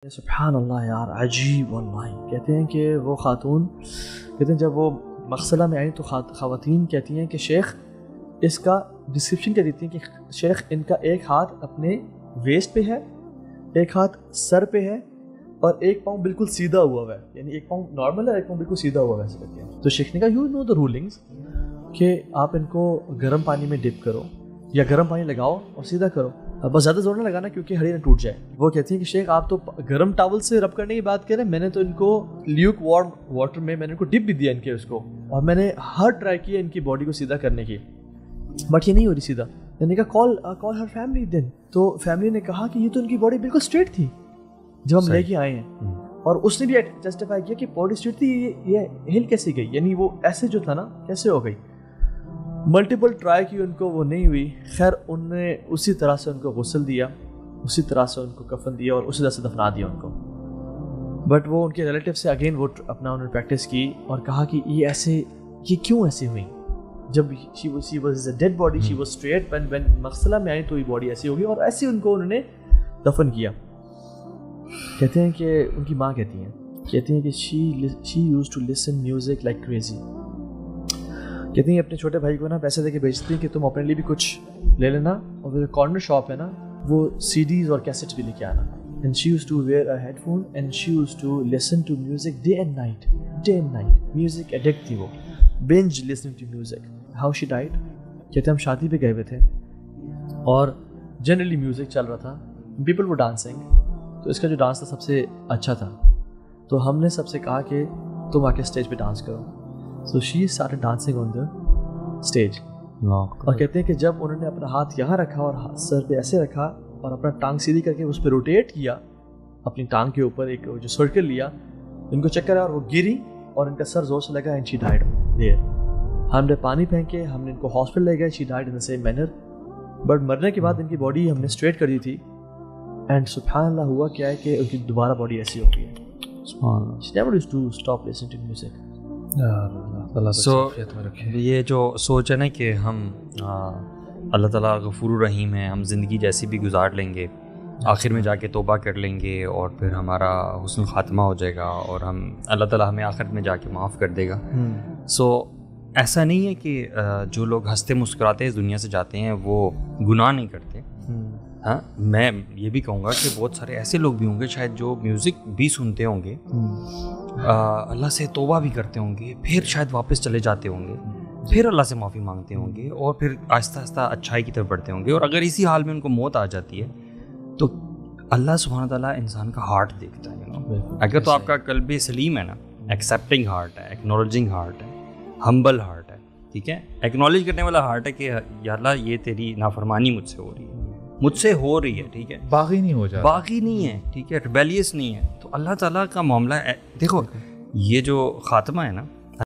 سبحان اللہ یار عجیب واللہ. کہتے ہیں کہ وہ خاتون کہتے ہیں جب وہ مغسلہ میں آئی تو خواتین کہتی ہیں کہ شیخ اس کا ڈسکرپشن کیا دیتی ہیں کہ شیخ ان کا ایک ہاتھ اپنے ویسٹ پہ ہے, ایک ہاتھ سر پہ ہے اور ایک پاؤں بالکل سیدھا ہوا ہے, یعنی ایک پاؤں نارمل ہے ایک پاؤں بالکل سیدھا ہوا ہے ایسے کرتے ہیں. تو شیخ نے کہا یو نو دا رولنگس کہ آپ ان کو گرم پانی میں ڈپ کرو یا گرم پانی لگاؤ اور سیدھا کرو, بس زیادہ زور نہ لگانا کیونکہ ہڈی نہ ٹوٹ جائے. وہ کہتی ہیں کہ شیخ آپ تو گرم ٹاول سے رب کرنے کی بات کریں, میں نے تو ان کو لیوک وارم واٹر میں نے ان کو ڈپ بھی دیا ان کے اس کو, اور میں نے ہر ٹرائی کیا ان کی باڈی کو سیدھا کرنے کی, بٹ یہ نہیں ہو رہی سیدھا. میں نے کہا کال ہر فیملی دین. تو فیملی نے کہا کہ یہ تو ان کی باڈی بالکل اسٹریٹ تھی جب ہم لے کے آئے ہیں, اور اس نے بھی جسٹیفائی کیا کہ باڈی اسٹریٹ تھی, یہ ہل کیسے گئی, یعنی وہ ایسے جو تھا نا کیسے ہو گئی. ملٹیپل ٹرائی کی ان کو وہ نہیں ہوئی. خیر ان نے اسی طرح سے ان کو غسل دیا, اسی طرح سے ان کو کفن دیا اور اسی طرح سے دفنا دیا ان کو. بٹ وہ ان کے ریلیٹیو سے اگین وہ اپنا انہوں نے پریکٹس کی اور کہا کہ یہ کیوں ایسے ہوئی. جب she was a dead body, she was straight, when مغسلہ میں آئی تو یہ باڈی ایسی ہوگی اور ایسے ان کو انہوں نے دفن کیا. کہتے ہیں کہ ان کی ماں کہتی ہیں کہ she used to listen music like crazy. کہتی ہیں اپنے چھوٹے بھائی کو نا پیسے دے کے بیچتی ہیں کہ تم اپنے لیے بھی کچھ لے لینا, اور جو کارنر شاپ ہے نا وہ سی ڈیز اور کیسٹس بھی لے کے آنا. And she used to wear a headphone and she used to listen to music day and night. Music addict تھی وہ, binge listening to music. How she died? کہتے ہیں ہم شادی پہ گئے ہوئے تھے اور جنرلی میوزک چل رہا تھا, people were dancing, تو اس کا جو ڈانس تھا سب سے اچھا تھا, تو ہم نے سب سے کہا کہ تم آ کے اسٹیج پہ ڈانس کرو. So she started dancing on the stage. اور کہتے ہیں کہ جب انہوں نے اپنا ہاتھ یہاں رکھا اور سر پہ ایسے رکھا اور اپنا ٹانگ سیدھی کر کے اس پہ روٹیٹ کیا, اپنی ٹانگ کے اوپر ایک جو سرکل لیا, ان کو چکر آیا اور وہ گری اور ان کا سر زور سے لگا, and she died there. ہم نے پانی پھینکے, ہم نے ان کو ہاسپٹل لے گئے, she died in the same manner. But مرنے کے بعد ان کی باڈی ہم نے اسٹریٹ کر دی تھی, اینڈ سبحان اللہ ہوا کیا ہے کہ ان کی دوبارہ باڈی ایسی ہو گئی ہے. She never used to stop listening to music. سو یہ جو سوچ ہے نا کہ ہم اللہ تعالیٰ غفور الرحیم ہے, ہم زندگی جیسی بھی گزار لیں گے, آخر میں جا کے توبہ کر لیں گے اور پھر ہمارا حسن خاتمہ ہو جائے گا اور ہم اللہ تعالیٰ ہمیں آخر میں جا کے معاف کر دے گا. سو ایسا نہیں ہے کہ جو لوگ ہنستے مسکراتے اس دنیا سے جاتے ہیں وہ گناہ نہیں کرتے. ہاں میں یہ بھی کہوں گا کہ بہت سارے ایسے لوگ بھی ہوں گے شاید جو میوزک بھی سنتے ہوں گے, اللہ سے توبہ بھی کرتے ہوں گے, پھر شاید واپس چلے جاتے ہوں گے, پھر اللہ سے معافی مانگتے ہوں گے اور پھر آہستہ آہستہ اچھائی کی طرف بڑھتے ہوں گے. اور اگر اسی حال میں ان کو موت آ جاتی ہے تو اللہ سبحانہ تعالیٰ انسان کا ہارٹ دیکھتا ہے. اگر تو آپ کا قلب سلیم ہے نا, ایکسیپٹنگ ہارٹ ہے, ایکنالوجنگ ہارٹ ہے, ہمبل ہارٹ ہے, ٹھیک ہے, ایکنالج کرنے والا ہارٹ ہے کہ یا اللہ یہ تیری نافرمانی مجھ سے ہو رہی ہے, ٹھیک ہے, باغی نہیں ہو جاتا, باغی نہیں ہے, ٹھیک ہے, ریبیلیس نہیں ہے, تو اللہ تعالیٰ کا معاملہ دیکھو. یہ جو خاتمہ ہے نا